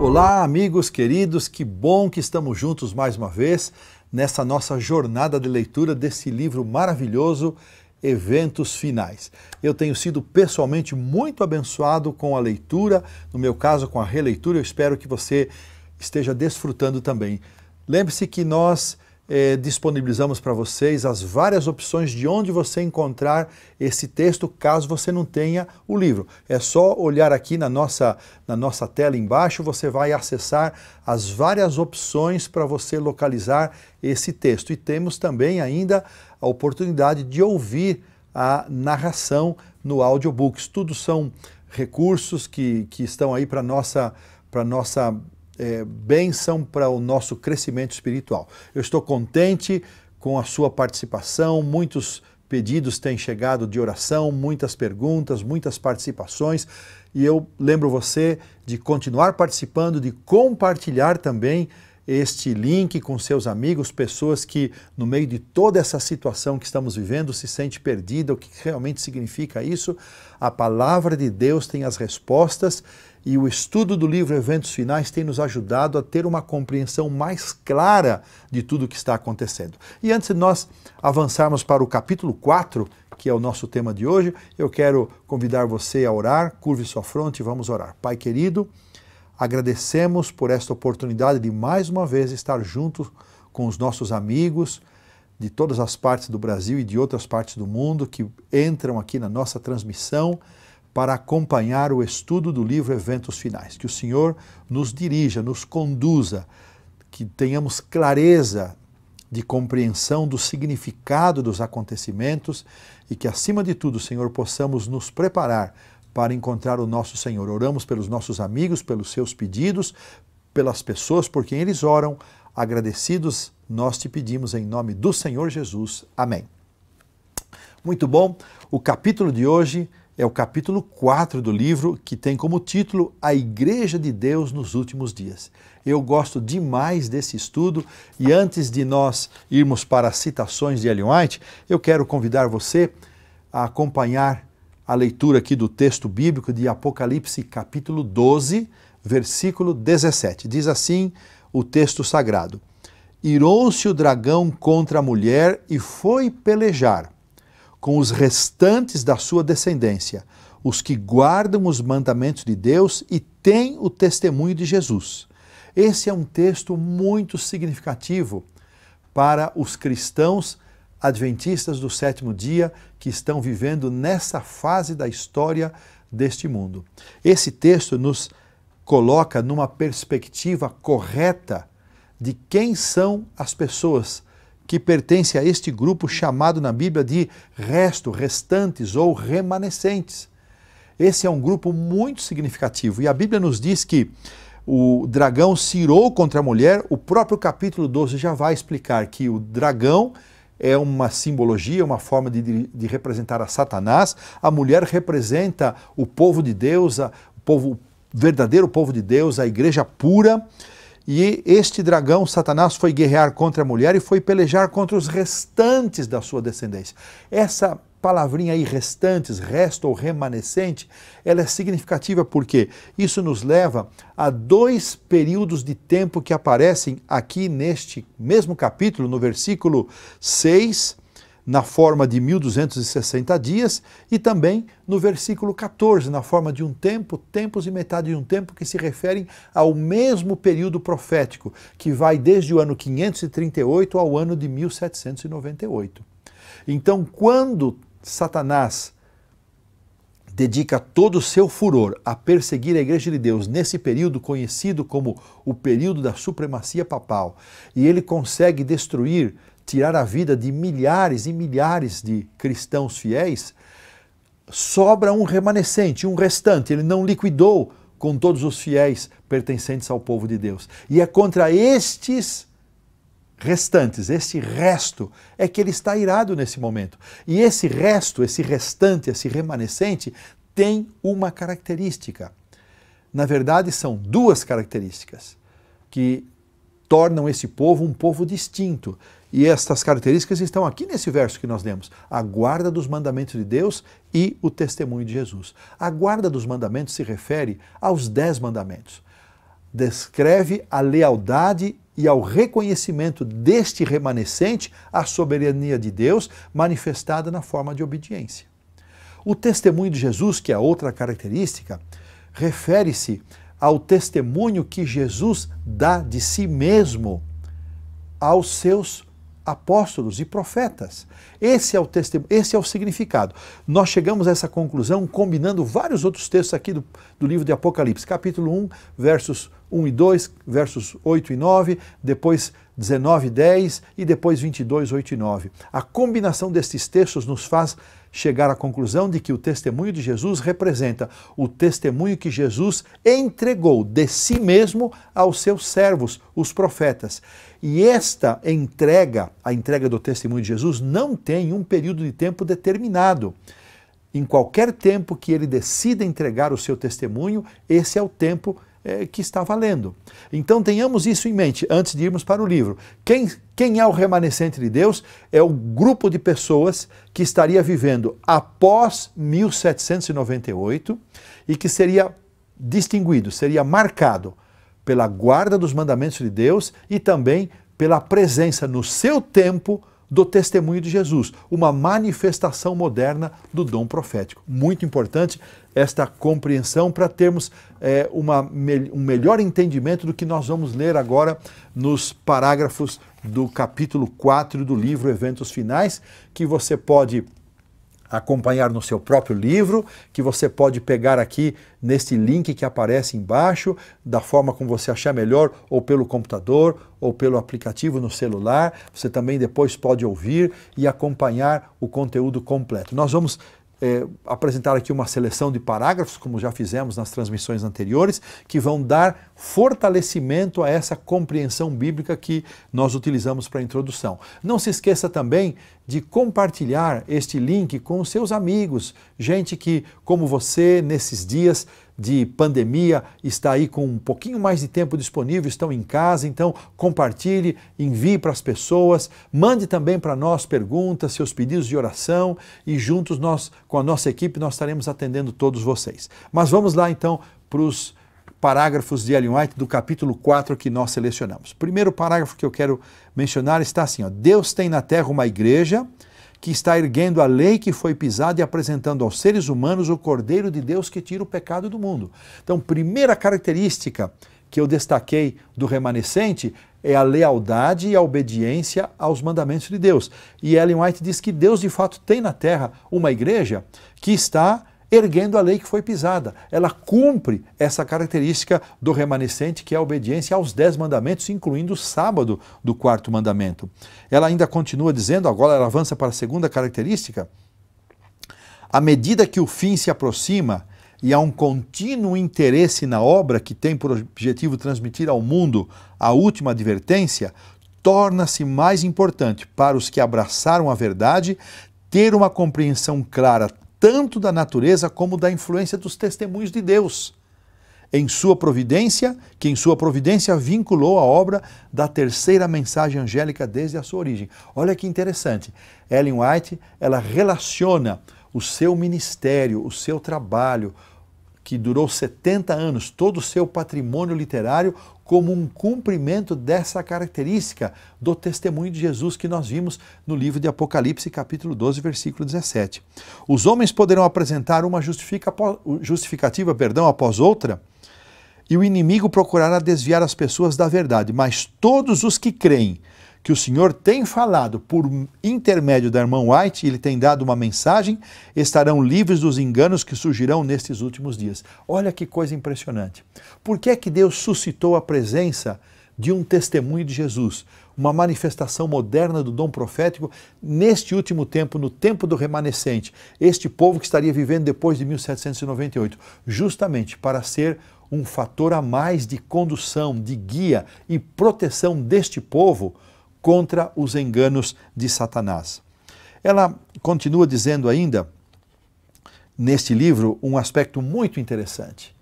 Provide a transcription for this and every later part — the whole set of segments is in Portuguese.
Olá, amigos queridos, que bom que estamos juntos mais uma vez nessa nossa jornada de leitura desse livro maravilhoso, Eventos Finais. Eu tenho sido pessoalmente muito abençoado com a leitura, no meu caso com a releitura, eu espero que você esteja desfrutando também. Lembre-se que nós disponibilizamos para vocês as várias opções de onde você encontrar esse texto, caso você não tenha o livro. É só olhar aqui na nossa tela embaixo, você vai acessar as várias opções para você localizar esse texto. E temos também ainda a oportunidade de ouvir a narração no audiobooks. Tudo são recursos que estão aí para nossa bênção para o nosso crescimento espiritual. Eu estou contente com a sua participação, muitos pedidos têm chegado de oração, muitas perguntas, muitas participações, e eu lembro você de continuar participando, de compartilhar também este link com seus amigos, pessoas que no meio de toda essa situação que estamos vivendo se sente perdida, o que realmente significa isso? A palavra de Deus tem as respostas e o estudo do livro Eventos Finais tem nos ajudado a ter uma compreensão mais clara de tudo o que está acontecendo. E antes de nós avançarmos para o capítulo 4, que é o nosso tema de hoje, eu quero convidar você a orar, curve sua fronte e vamos orar. Pai querido, agradecemos por esta oportunidade de mais uma vez estar junto com os nossos amigos de todas as partes do Brasil e de outras partes do mundo que entram aqui na nossa transmissão para acompanhar o estudo do livro Eventos Finais. Que o Senhor nos dirija, nos conduza, que tenhamos clareza de compreensão do significado dos acontecimentos e que, acima de tudo, Senhor, possamos nos preparar para encontrar o nosso Senhor. Oramos pelos nossos amigos, pelos seus pedidos, pelas pessoas por quem eles oram. Agradecidos, nós te pedimos em nome do Senhor Jesus. Amém. Muito bom. O capítulo de hoje é o capítulo 4 do livro, que tem como título A Igreja de Deus nos Últimos Dias. Eu gosto demais desse estudo e antes de nós irmos para as citações de Ellen White, eu quero convidar você a acompanhar a leitura aqui do texto bíblico de Apocalipse, capítulo 12, versículo 17. Diz assim o texto sagrado: Irou-se o dragão contra a mulher e foi pelejar com os restantes da sua descendência, os que guardam os mandamentos de Deus e têm o testemunho de Jesus. Esse é um texto muito significativo para os cristãos adventistas do sétimo dia que estão vivendo nessa fase da história deste mundo. Esse texto nos coloca numa perspectiva correta de quem são as pessoas que pertencem a este grupo chamado na Bíblia de restantes ou remanescentes. Esse é um grupo muito significativo e a Bíblia nos diz que o dragão se irou contra a mulher. O próprio capítulo 12 já vai explicar que o dragão é uma simbologia, uma forma de representar a Satanás. A mulher representa o povo de Deus, o verdadeiro povo de Deus, a igreja pura. E este dragão, Satanás, foi guerrear contra a mulher e foi pelejar contra os restantes da sua descendência. Essa palavrinha aí, restantes, resto ou remanescente, ela é significativa porque isso nos leva a dois períodos de tempo que aparecem aqui neste mesmo capítulo, no versículo 6, na forma de 1260 dias, e também no versículo 14, na forma de um tempo, tempos e metade de um tempo, que se referem ao mesmo período profético, que vai desde o ano 538 ao ano de 1798. Então, quando Satanás dedica todo o seu furor a perseguir a Igreja de Deus nesse período conhecido como o período da supremacia papal, e ele consegue destruir, tirar a vida de milhares e milhares de cristãos fiéis, sobra um remanescente, um restante. Ele não liquidou com todos os fiéis pertencentes ao povo de Deus. E é contra estes restantes, esse resto, é que ele está irado nesse momento. E esse resto, esse restante, esse remanescente, tem uma característica. Na verdade, são duas características que tornam esse povo um povo distinto. E estas características estão aqui nesse verso que nós lemos. A guarda dos mandamentos de Deus e o testemunho de Jesus. A guarda dos mandamentos se refere aos 10 mandamentos. descreve a lealdade e ao reconhecimento deste remanescente à soberania de Deus manifestada na forma de obediência. O testemunho de Jesus, que é outra característica, refere-se ao testemunho que Jesus dá de si mesmo aos seus apóstolos e profetas. Esse é o testemunho, esse é o significado. Nós chegamos a essa conclusão combinando vários outros textos aqui do livro de Apocalipse, capítulo 1, versos 1 e 2, versos 8 e 9, depois 19 e 10 e depois 22, 8 e 9. A combinação destes textos nos faz chegar à conclusão de que o testemunho de Jesus representa o testemunho que Jesus entregou de si mesmo aos seus servos, os profetas. E esta entrega, a entrega do testemunho de Jesus, não tem um período de tempo determinado. Em qualquer tempo que ele decida entregar o seu testemunho, esse é o tempo que está valendo. Então tenhamos isso em mente antes de irmos para o livro. Quem é o remanescente de Deus? É o grupo de pessoas que estaria vivendo após 1798 e que seria distinguido, seria marcado pela guarda dos mandamentos de Deus e também pela presença no seu tempo do testemunho de Jesus, uma manifestação moderna do dom profético. Muito importante esta compreensão para termos um melhor entendimento do que nós vamos ler agora nos parágrafos do capítulo 4 do livro Eventos Finais, que você pode acompanhar no seu próprio livro, que você pode pegar aqui neste link que aparece embaixo, da forma como você achar melhor, ou pelo computador, ou pelo aplicativo no celular. Você também depois pode ouvir e acompanhar o conteúdo completo. Nós vamos apresentar aqui uma seleção de parágrafos, como já fizemos nas transmissões anteriores, que vão dar fortalecimento a essa compreensão bíblica que nós utilizamos para a introdução. Não se esqueça também de compartilhar este link com os seus amigos, gente que, como você, nesses dias de pandemia, está aí com um pouquinho mais de tempo disponível, estão em casa, então compartilhe, envie para as pessoas, mande também para nós perguntas, seus pedidos de oração e juntos nós, com a nossa equipe, nós estaremos atendendo todos vocês. Mas vamos lá então para os parágrafos de Ellen White do capítulo 4 que nós selecionamos. O primeiro parágrafo que eu quero mencionar está assim, ó: Deus tem na terra uma igreja que está erguendo a lei que foi pisada e apresentando aos seres humanos o Cordeiro de Deus que tira o pecado do mundo. Então, primeira característica que eu destaquei do remanescente é a lealdade e a obediência aos mandamentos de Deus. E Ellen White diz que Deus de fato tem na terra uma igreja que está erguendo a lei que foi pisada. Ela cumpre essa característica do remanescente, que é a obediência aos 10 mandamentos, incluindo o sábado do 4º mandamento. Ela ainda continua dizendo, agora ela avança para a segunda característica: à medida que o fim se aproxima e há um contínuo interesse na obra que tem por objetivo transmitir ao mundo a última advertência, torna-se mais importante para os que abraçaram a verdade ter uma compreensão clara tanto da natureza como da influência dos testemunhos de Deus, que em sua providência vinculou a obra da terceira mensagem angélica desde a sua origem. Olha que interessante, Ellen White, ela relaciona o seu ministério, o seu trabalho, que durou 70 anos, todo o seu patrimônio literário, como um cumprimento dessa característica do testemunho de Jesus que nós vimos no livro de Apocalipse, capítulo 12, versículo 17. Os homens poderão apresentar uma justificativa após outra, e o inimigo procurará desviar as pessoas da verdade, mas todos os que creem que o Senhor tem falado por intermédio da irmã White, ele tem dado uma mensagem, estarão livres dos enganos que surgirão nestes últimos dias. Olha que coisa impressionante. Por que é que Deus suscitou a presença de um testemunho de Jesus, uma manifestação moderna do dom profético neste último tempo, no tempo do remanescente, este povo que estaria vivendo depois de 1798, justamente para ser um fator a mais de condução, de guia e proteção deste povo contra os enganos de Satanás. Ela continua dizendo ainda, neste livro, um aspecto muito interessante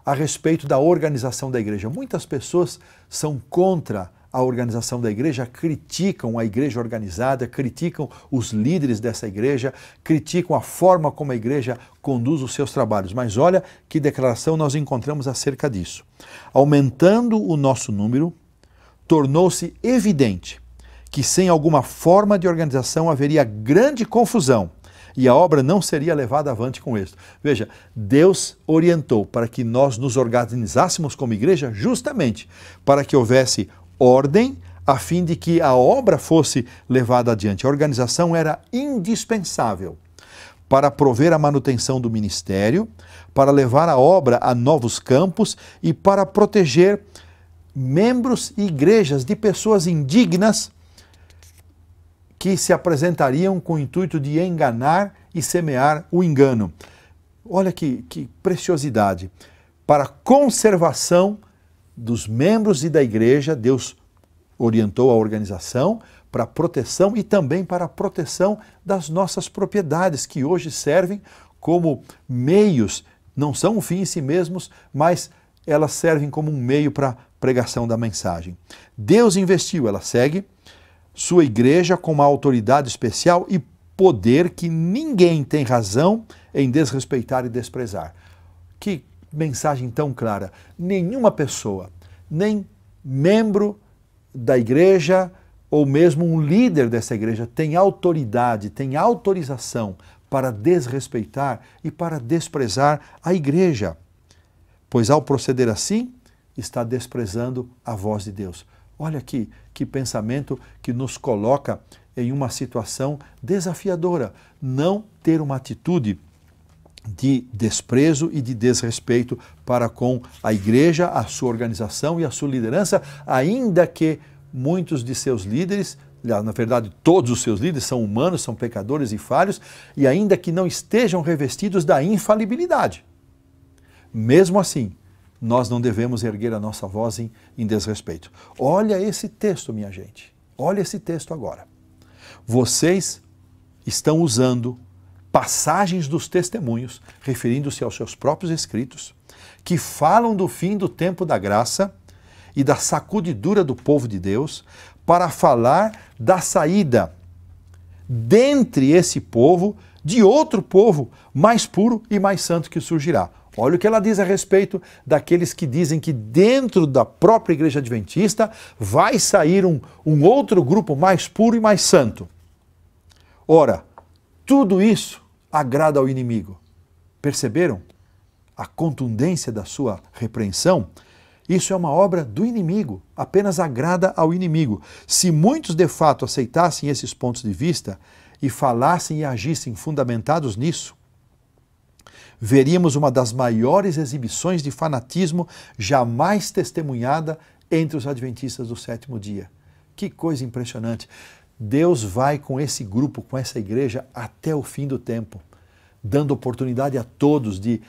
a respeito da organização da igreja. Muitas pessoas são contra a organização da igreja, criticam a igreja organizada, criticam os líderes dessa igreja, criticam a forma como a igreja conduz os seus trabalhos. Mas olha que declaração nós encontramos acerca disso. Aumentando o nosso número, tornou-se evidente que sem alguma forma de organização haveria grande confusão e a obra não seria levada avante com êxito. Veja, Deus orientou para que nós nos organizássemos como igreja justamente para que houvesse ordem a fim de que a obra fosse levada adiante. A organização era indispensável para prover a manutenção do ministério, para levar a obra a novos campos e para proteger membros e igrejas de pessoas indignas que se apresentariam com o intuito de enganar e semear o engano. Olha que preciosidade. Para a conservação dos membros e da igreja, Deus orientou a organização para a proteção e também para a proteção das nossas propriedades, que hoje servem como meios, não são um fim em si mesmos, mas elas servem como um meio para a pregação da mensagem. Deus investiu, ela segue, sua igreja com uma autoridade especial e poder que ninguém tem razão em desrespeitar e desprezar. Que mensagem tão clara. Nenhuma pessoa, nem membro da igreja ou mesmo um líder dessa igreja tem autoridade, tem autorização para desrespeitar e para desprezar a igreja. Pois ao proceder assim, está desprezando a voz de Deus. Olha aqui, que pensamento que nos coloca em uma situação desafiadora. Não ter uma atitude de desprezo e de desrespeito para com a igreja, a sua organização e a sua liderança, ainda que muitos de seus líderes, na verdade todos os seus líderes são humanos, são pecadores e falhos, e ainda que não estejam revestidos da infalibilidade. Mesmo assim, nós não devemos erguer a nossa voz em desrespeito. Olha esse texto, minha gente. Olha esse texto agora. Vocês estão usando passagens dos testemunhos, referindo-se aos seus próprios escritos, que falam do fim do tempo da graça e da sacudidura do povo de Deus, para falar da saída dentre esse povo de outro povo mais puro e mais santo que surgirá. Olha o que ela diz a respeito daqueles que dizem que dentro da própria igreja adventista vai sair um outro grupo mais puro e mais santo. Ora, tudo isso agrada ao inimigo. Perceberam a contundência da sua repreensão? Isso é uma obra do inimigo, apenas agrada ao inimigo. Se muitos de fato aceitassem esses pontos de vista e falassem e agissem fundamentados nisso, veríamos uma das maiores exibições de fanatismo jamais testemunhada entre os adventistas do sétimo dia. Que coisa impressionante! Deus vai com esse grupo, com essa igreja, até o fim do tempo, dando oportunidade a todos de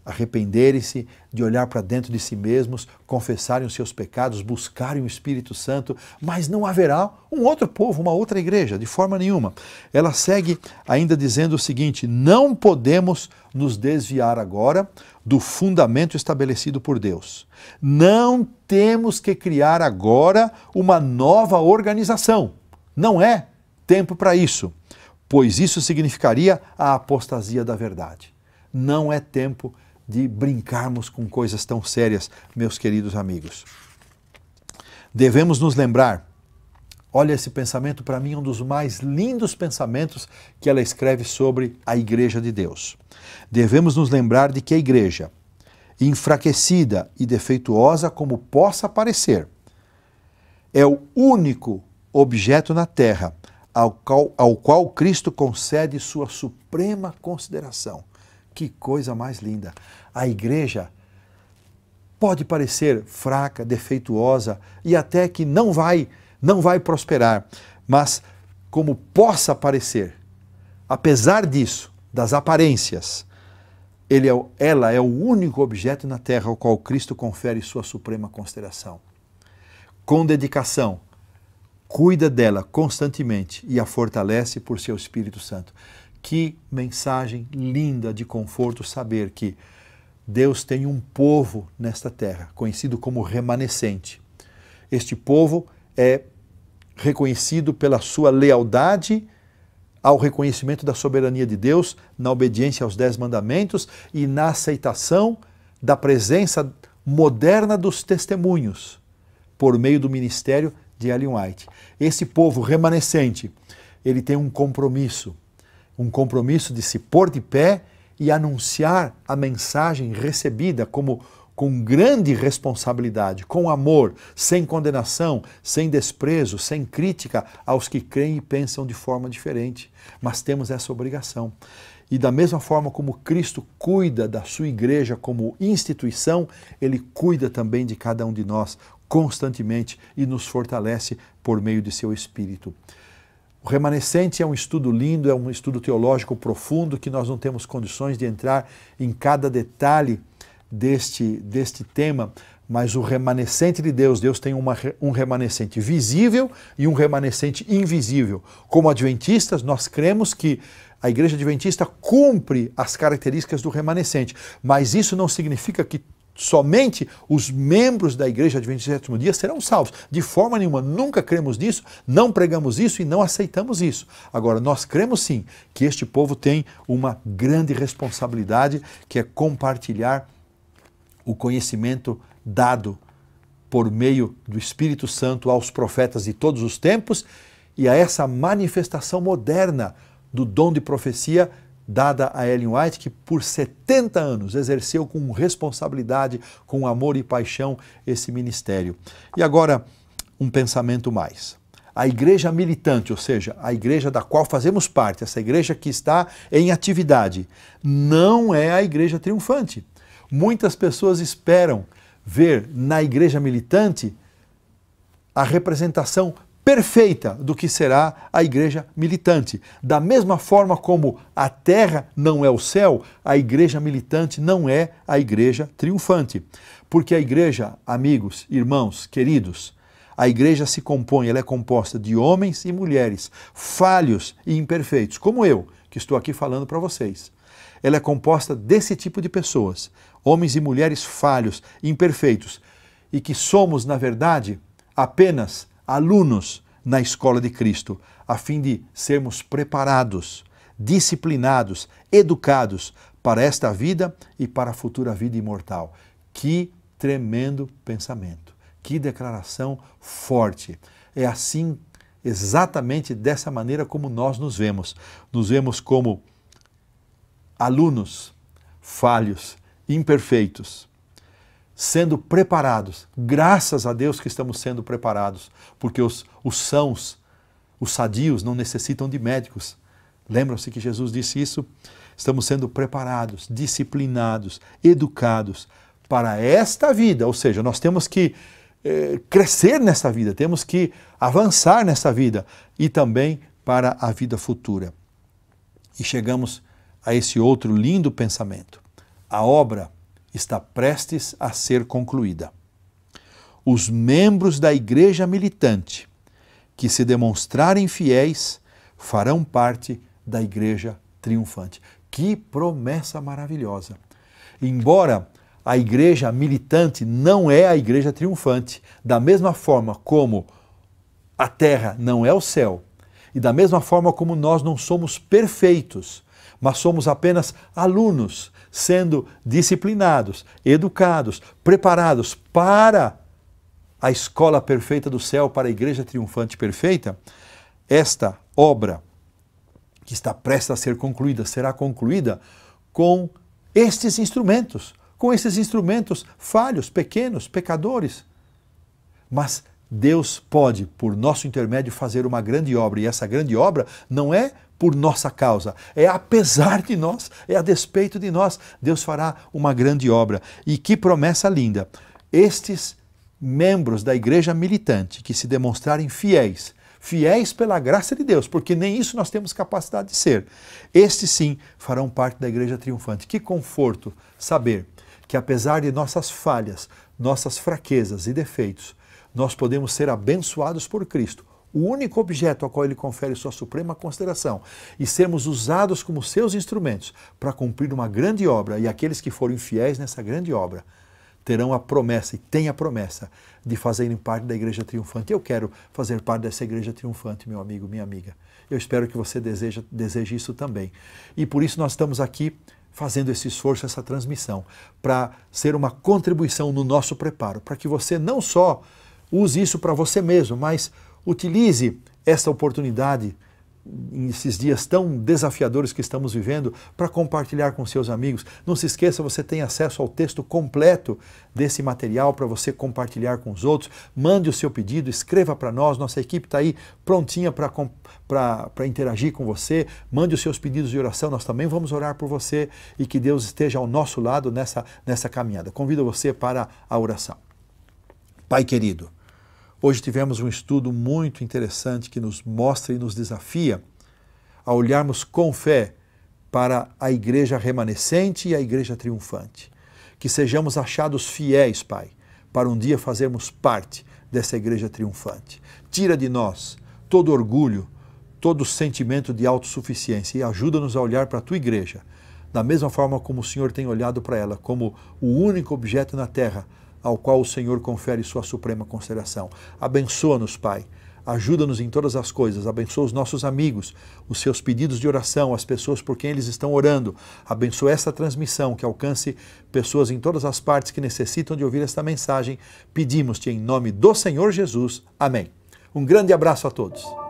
arrependerem-se, de olhar para dentro de si mesmos, confessarem os seus pecados, buscarem o Espírito Santo, mas não haverá um outro povo, uma outra igreja, de forma nenhuma. Ela segue ainda dizendo o seguinte: não podemos nos desviar agora do fundamento estabelecido por Deus. Não temos que criar agora uma nova organização. Não é tempo para isso, pois isso significaria a apostasia da verdade. Não é tempo de brincarmos com coisas tão sérias, meus queridos amigos. Devemos nos lembrar, olha esse pensamento, para mim um dos mais lindos pensamentos que ela escreve sobre a igreja de Deus. Devemos nos lembrar de que a igreja, enfraquecida e defeituosa como possa parecer, é o único objeto na terra ao qual Cristo concede sua suprema consideração. Que coisa mais linda! A igreja pode parecer fraca, defeituosa e até que não vai prosperar, mas como possa parecer, apesar disso, das aparências, ela é o único objeto na terra ao qual Cristo confere sua suprema consideração. Com dedicação, cuida dela constantemente e a fortalece por seu Espírito Santo. Que mensagem linda de conforto saber que Deus tem um povo nesta terra, conhecido como remanescente. Este povo é reconhecido pela sua lealdade ao reconhecimento da soberania de Deus, na obediência aos 10 mandamentos e na aceitação da presença moderna dos testemunhos por meio do ministério de Ellen White. Esse povo remanescente, ele tem um compromisso de se pôr de pé e anunciar a mensagem recebida com grande responsabilidade, com amor, sem condenação, sem desprezo, sem crítica aos que creem e pensam de forma diferente. Mas temos essa obrigação. E da mesma forma como Cristo cuida da sua igreja como instituição, Ele cuida também de cada um de nós constantemente e nos fortalece por meio de seu Espírito. O remanescente é um estudo lindo, é um estudo teológico profundo que nós não temos condições de entrar em cada detalhe deste tema, mas o remanescente de Deus, Deus tem um remanescente visível e um remanescente invisível. Como adventistas, nós cremos que a Igreja Adventista cumpre as características do remanescente, mas isso não significa que somente os membros da Igreja Adventista do Sétimo Dia serão salvos. De forma nenhuma, nunca cremos nisso, não pregamos isso e não aceitamos isso. Agora, nós cremos sim que este povo tem uma grande responsabilidade, que é compartilhar o conhecimento dado por meio do Espírito Santo aos profetas de todos os tempos e a essa manifestação moderna do dom de profecia dada a Ellen White, que por 70 anos exerceu com responsabilidade, com amor e paixão esse ministério. E agora, um pensamento mais. A igreja militante, ou seja, a igreja da qual fazemos parte, essa igreja que está em atividade, não é a igreja triunfante. Muitas pessoas esperam ver na igreja militante a representação perfeita do que será a igreja militante. Da mesma forma como a terra não é o céu, a igreja militante não é a igreja triunfante. Porque a igreja, amigos, irmãos, queridos, a igreja se compõe, ela é composta de homens e mulheres falhos e imperfeitos, como eu, que estou aqui falando para vocês. Ela é composta desse tipo de pessoas, homens e mulheres falhos, imperfeitos, e que somos, na verdade, apenas alunos na escola de Cristo, a fim de sermos preparados, disciplinados, educados para esta vida e para a futura vida imortal. Que tremendo pensamento, que declaração forte. É assim, exatamente dessa maneira como nós nos vemos. Nos vemos como alunos falhos, imperfeitos, sendo preparados, graças a Deus que estamos sendo preparados, porque os sãos, os sadios não necessitam de médicos. Lembram-se que Jesus disse isso? Estamos sendo preparados, disciplinados, educados para esta vida, ou seja, nós temos que crescer nessa vida, temos que avançar nessa vida e também para a vida futura. E chegamos a esse outro lindo pensamento. A obra está prestes a ser concluída. Os membros da igreja militante que se demonstrarem fiéis farão parte da igreja triunfante. Que promessa maravilhosa! Embora a igreja militante não é a igreja triunfante, da mesma forma como a terra não é o céu, e da mesma forma como nós não somos perfeitos, mas somos apenas alunos, sendo disciplinados, educados, preparados para a escola perfeita do céu, para a igreja triunfante perfeita, esta obra que está prestes a ser concluída, será concluída com estes instrumentos falhos, pequenos, pecadores. Mas Deus pode, por nosso intermédio, fazer uma grande obra, e essa grande obra não é por nossa causa, é apesar de nós, é a despeito de nós. Deus fará uma grande obra. E que promessa linda! Estes membros da igreja militante que se demonstrarem fiéis pela graça de Deus, porque nem isso nós temos capacidade de ser, estes sim farão parte da igreja triunfante. Que conforto saber que apesar de nossas falhas, nossas fraquezas e defeitos, nós podemos ser abençoados por Cristo, o único objeto ao qual Ele confere sua suprema consideração, e sermos usados como seus instrumentos para cumprir uma grande obra, e aqueles que forem fiéis nessa grande obra terão a promessa, e têm a promessa, de fazerem parte da Igreja Triunfante. Eu quero fazer parte dessa Igreja Triunfante, meu amigo, minha amiga. Eu espero que você deseje isso também. E por isso nós estamos aqui fazendo esse esforço, essa transmissão, para ser uma contribuição no nosso preparo, para que você não só use isso para você mesmo, mas utilize essa oportunidade nesses dias tão desafiadores que estamos vivendo, para compartilhar com seus amigos. Não se esqueça, você tem acesso ao texto completo desse material para você compartilhar com os outros. Mande o seu pedido, escreva para nós, nossa equipe está aí prontinha para interagir com você. Mande os seus pedidos de oração, nós também vamos orar por você e que Deus esteja ao nosso lado nessa caminhada. Convido você para a oração. Pai querido, hoje tivemos um estudo muito interessante que nos mostra e nos desafia a olharmos com fé para a igreja remanescente e a igreja triunfante. Que sejamos achados fiéis, Pai, para um dia fazermos parte dessa igreja triunfante. Tira de nós todo orgulho, todo sentimento de autossuficiência e ajuda-nos a olhar para a Tua igreja da mesma forma como o Senhor tem olhado para ela, como o único objeto na terra ao qual o Senhor confere sua suprema consideração. Abençoa-nos, Pai. Ajuda-nos em todas as coisas. Abençoa os nossos amigos, os seus pedidos de oração, as pessoas por quem eles estão orando. Abençoa esta transmissão, que alcance pessoas em todas as partes que necessitam de ouvir esta mensagem. Pedimos-te em nome do Senhor Jesus. Amém. Um grande abraço a todos.